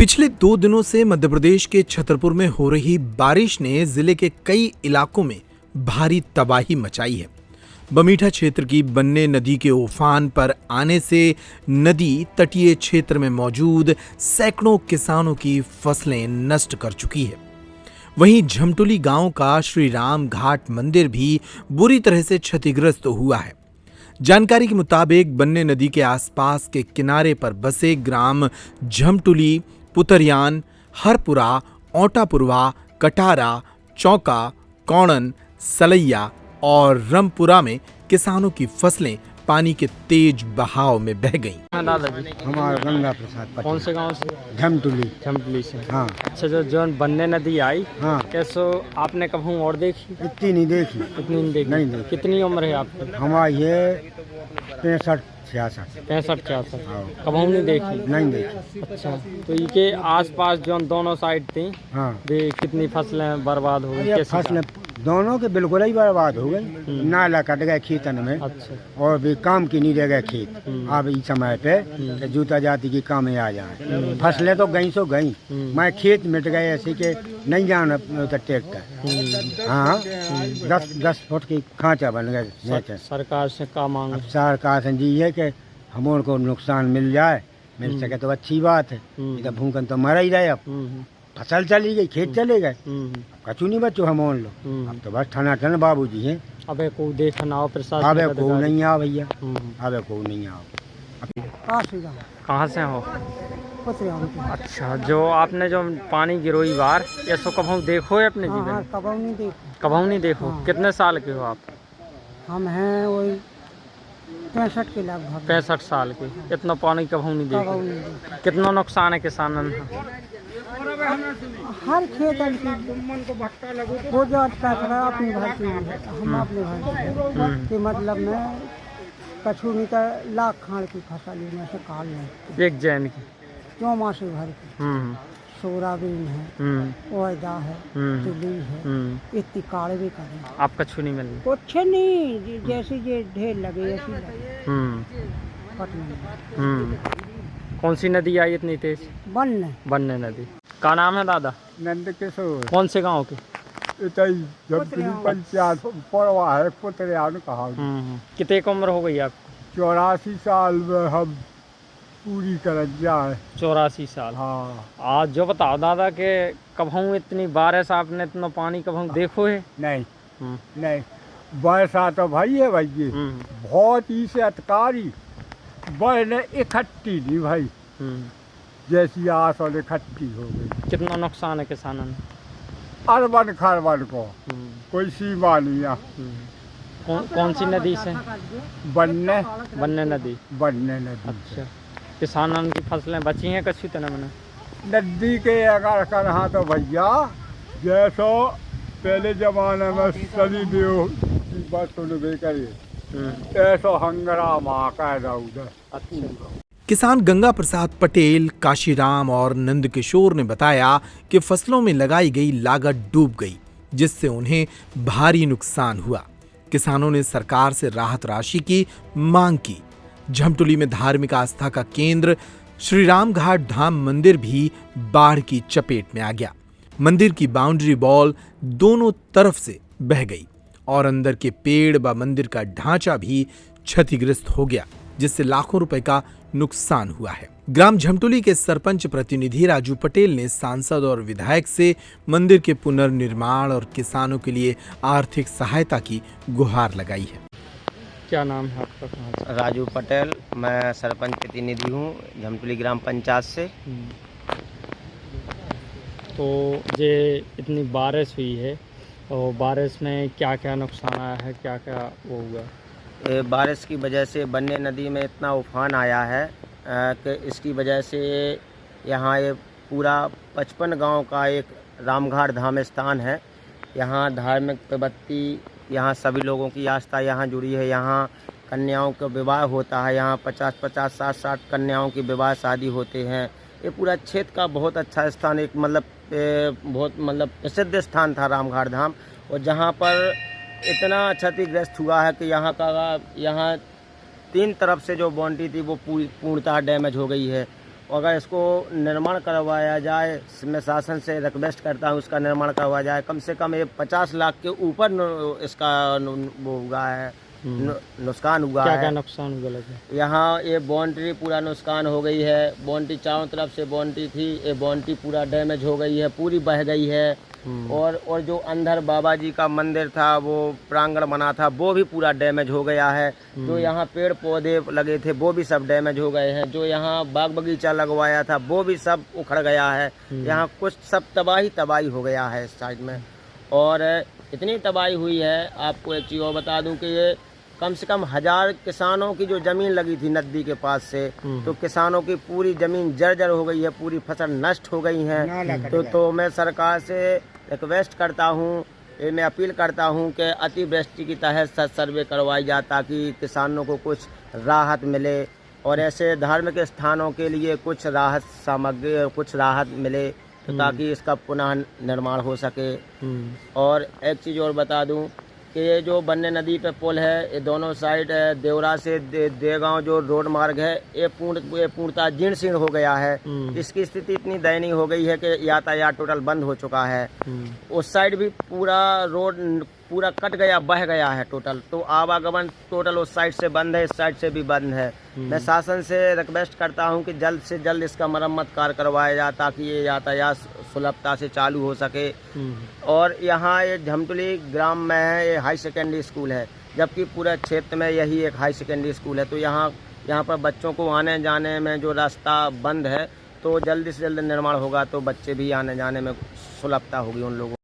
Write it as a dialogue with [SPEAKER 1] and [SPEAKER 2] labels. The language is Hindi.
[SPEAKER 1] पिछले 2 दिनों से मध्य प्रदेश के छतरपुर में हो रही बारिश ने जिले के कई इलाकों में भारी तबाही मचाई है। बमीठा क्षेत्र की बन्ने नदी के उफान पर आने से नदी तटीय क्षेत्र में मौजूद सैकड़ों किसानों की फसलें नष्ट कर चुकी है। वहीं झमटुली गांव का श्री राम घाट मंदिर भी बुरी तरह से क्षतिग्रस्त हुआ है। जानकारी के मुताबिक बन्ने नदी के आसपास के किनारे पर बसे ग्राम झमटुली, पुतरियान, हरपुरा, ओटापुरवा, कटारा, चौका, कौड़न, सलैया और रमपुरा में किसानों की फसलें पानी के तेज बहाव में बह गईं।
[SPEAKER 2] हाँ दादाजी,
[SPEAKER 3] हमारा गंगा प्रसाद पटेल।
[SPEAKER 2] कौन से गांव से?
[SPEAKER 3] झमटुली।
[SPEAKER 2] झमटली से।
[SPEAKER 3] हाँ
[SPEAKER 2] अच्छा, जो बन्ने नदी आई,
[SPEAKER 3] हाँ,
[SPEAKER 2] कैसो आपने कभी और देखी?
[SPEAKER 3] इतनी नहीं देखी।
[SPEAKER 2] इतनी नहीं देखी?
[SPEAKER 3] नहीं देखी।
[SPEAKER 2] कितनी उम्र है आपकी?
[SPEAKER 3] हमारा ये 65-66।
[SPEAKER 2] 65-66।
[SPEAKER 3] हाँ।
[SPEAKER 2] कभी नहीं देखी?
[SPEAKER 3] नहीं देखी।
[SPEAKER 2] अच्छा, तो इनके आसपास जो दोनों साइड थी,
[SPEAKER 3] हाँ,
[SPEAKER 2] वे कितनी फसलें बर्बाद हो गई?
[SPEAKER 3] ये
[SPEAKER 2] कैसे
[SPEAKER 3] फसलें दोनों के बिल्कुल ही बर्बाद हो गई। नाला कट गए खेतन में,
[SPEAKER 2] अच्छा।
[SPEAKER 3] और भी काम की नहीं रह गए खेत। अब इस समय पे कि जूता जाति की काम में आ जाए। फसलें तो गई सो गई, मैं खेत मिट गए ऐसे के नहीं जाना ट्रैक्टर। हाँ, 10 फुट की खांचा बन गए।
[SPEAKER 2] सरकार से का मांग?
[SPEAKER 3] अब सरकार से जी है कि हम उनको नुकसान मिल जाए, मिल सके तो अच्छी बात है। इधर भूखन तो मरा ही रहे। अब फसल चली गई, खेत चले गए, कचू नहीं बच्चों हम लो। अब तो बस ठना ठन बाबूजी हैं।
[SPEAKER 2] अबे को देखना हो प्रशासन?
[SPEAKER 3] अबे को नहीं आओ भैया, अबे को नहीं आओ।
[SPEAKER 2] कहाँ से हो? अच्छा, जो आपने जो पानी गिरोई बार, ये सो कभी देखो है अपने जीवन में? कभी नहीं देखो। कितने साल के हो आप?
[SPEAKER 4] हम हैं वही 65 के लगभग।
[SPEAKER 2] 65 साल के। इतना पानी कभी नहीं देखो। कितना नुकसान है किसानन का?
[SPEAKER 4] हर खेत वो जो अपनी भरती है, हम अपने भरती के मतलब में कछु नहीं तो लाख खाड़ की फसल में से काल नहीं।
[SPEAKER 2] एक जैन की
[SPEAKER 4] 4 मास भर की सोयाबीन है, ओयदा है, तिली है, इतनी काढ़ भी करें।
[SPEAKER 2] आप कछु नहीं मिल?
[SPEAKER 4] कुछ नहीं, जैसे ये ढेर लगे ऐसी लगे।
[SPEAKER 2] कौन सी नदी आई इतनी तेज? बन्ने नदी। का नाम है दादा?
[SPEAKER 3] नंद किशोर।
[SPEAKER 2] कौन से गांव के?
[SPEAKER 3] पंचायत पड़वा है, पुतरियान कहा।
[SPEAKER 2] कितने की उम्र हो गई आपको?
[SPEAKER 3] 84 साल में हम पूरी कर जाए।
[SPEAKER 2] 84 साल।
[SPEAKER 3] हाँ।
[SPEAKER 2] आज जो बताओ दादा के कभी इतनी बारिश, आपने इतना पानी कभी देखो है?
[SPEAKER 3] नहीं नहीं, वर्षा तो भाई है भाई, ये बहुत ही से अतकारी बहने इकट्ठी नहीं भाई, जैसी आस और इकट्ठी हो गई।
[SPEAKER 2] कितना नुकसान है किसानों ने?
[SPEAKER 3] अरबन खरबन को कोई सीमा नहीं है।
[SPEAKER 2] कौन सी नदी से? बन्ने नदी। अच्छा, किसानों की फसलें बची हैं कच्ची तो न?
[SPEAKER 3] नदी के अगर कहा तो भैया जैसो पहले जमाने में सदी देव की बात सुनबे करिए, ऐसो हंगामा कायदा उधर।
[SPEAKER 2] अच्छा।
[SPEAKER 1] किसान गंगा प्रसाद पटेल, काशीराम और नंदकिशोर ने बताया कि फसलों में लगाई गई लागत डूब गई, जिससे उन्हें भारी नुकसान हुआ। किसानों ने सरकार से राहत राशि की मांग की। झमटुली में धार्मिक आस्था का केंद्र श्री राम घाट धाम मंदिर भी बाढ़ की चपेट में आ गया। मंदिर की बाउंड्री वॉल दोनों तरफ से बह गई और अंदर के पेड़ व मंदिर का ढांचा भी क्षतिग्रस्त हो गया, जिससे लाखों रुपए का नुकसान हुआ है। ग्राम झमटुली के सरपंच प्रतिनिधि राजू पटेल ने सांसद और विधायक से मंदिर के पुनर्निर्माण और किसानों के लिए आर्थिक सहायता की गुहार लगाई है।
[SPEAKER 2] क्या नाम है आपका? कहाँ से?
[SPEAKER 5] राजू पटेल, मैं सरपंच प्रतिनिधि हूँ झमटुली ग्राम पंचायत से।
[SPEAKER 2] तो ये इतनी बारिश हुई है, तो बारिश में क्या क्या नुकसान आया है, क्या क्या वो हुआ?
[SPEAKER 5] बारिश की वजह से बन्ने नदी में इतना उफान आया है कि इसकी वजह से यहाँ ये पूरा 55 गांव का एक रामघाट धाम स्थान है। यहाँ धार्मिक प्रवृत्ति, यहाँ सभी लोगों की आस्था यहाँ जुड़ी है। यहाँ कन्याओं का विवाह होता है, यहाँ 50-50, 60-60 कन्याओं की विवाह शादी होते हैं। ये पूरा क्षेत्र का बहुत अच्छा स्थान, एक बहुत प्रसिद्ध स्थान था रामघाट धाम, और जहाँ पर इतना क्षतिग्रस्त हुआ है कि यहाँ 3 तरफ से जो बाउंड्री थी वो पूर्णतः डैमेज हो गई है। अगर इसको निर्माण करवाया जाए, मैं शासन से रिक्वेस्ट करता हूँ इसका निर्माण करवाया जाए। कम से कम ये 50 लाख के ऊपर इसका वो हुआ है, नुकसान हुआ है।
[SPEAKER 2] क्या नुकसान हुआ लगे?
[SPEAKER 5] यहाँ ये बाउंड्री पूरा नुकसान हो गई है। बाउंड्री चारों तरफ से बाउंड्री थी, ये बाउंड्री पूरा डैमेज हो गई है, पूरी बह गई है। और जो अंदर बाबा जी का मंदिर था, वो प्रांगण बना था, वो भी पूरा डैमेज हो गया है। जो यहाँ पेड़ पौधे लगे थे वो भी सब डैमेज हो गए हैं। जो यहाँ बाग बगीचा लगवाया था वो भी सब उखड़ गया है। यहाँ कुछ सब तबाही हो गया है इस साइड में। और इतनी तबाही हुई है, आपको एक चीज़ और बता दूं कि ये कम से कम 1000 किसानों की जो ज़मीन लगी थी नदी के पास से, तो किसानों की पूरी ज़मीन जर्जर हो गई है, पूरी फसल नष्ट हो गई हैं। तो मैं सरकार से रिक्वेस्ट करता हूँ, मैं अपील करता हूँ कि अतिवृष्टि की तहत सर्वे करवाई जाए ताकि किसानों को कुछ राहत मिले, और ऐसे धार्मिक स्थानों के लिए कुछ राहत सामग्री, कुछ राहत मिले, तो ताकि इसका पुनः निर्माण हो सके। और एक चीज़ और बता दूं कि ये जो बन्ने नदी पे पुल है, ये दोनों साइड देवरा से देगांव जो रोड मार्ग है, ये पूर्णतः जीर्ण शीर्ण हो गया है। इसकी स्थिति इतनी दयनीय हो गई है कि यातायात टोटल बंद हो चुका है। उस साइड भी पूरा रोड पूरा कट गया, बह गया है टोटल। तो आवागमन टोटल उस साइड से बंद है, इस साइड से भी बंद है। मैं शासन से रिक्वेस्ट करता हूं कि जल्द से जल्द इसका मरम्मत कार्य करवाया जाए ताकि ये यातायात सुलभता से चालू हो सके। और यहाँ ये झमटुली ग्राम में है, ये हाई सेकेंडरी स्कूल है, जबकि पूरे क्षेत्र में यही एक हाई सेकेंडरी स्कूल है। तो यहाँ पर बच्चों को आने जाने में जो रास्ता बंद है, तो जल्दी से जल्द निर्माण होगा तो बच्चे भी आने जाने में सुलभता होगी उन लोगों।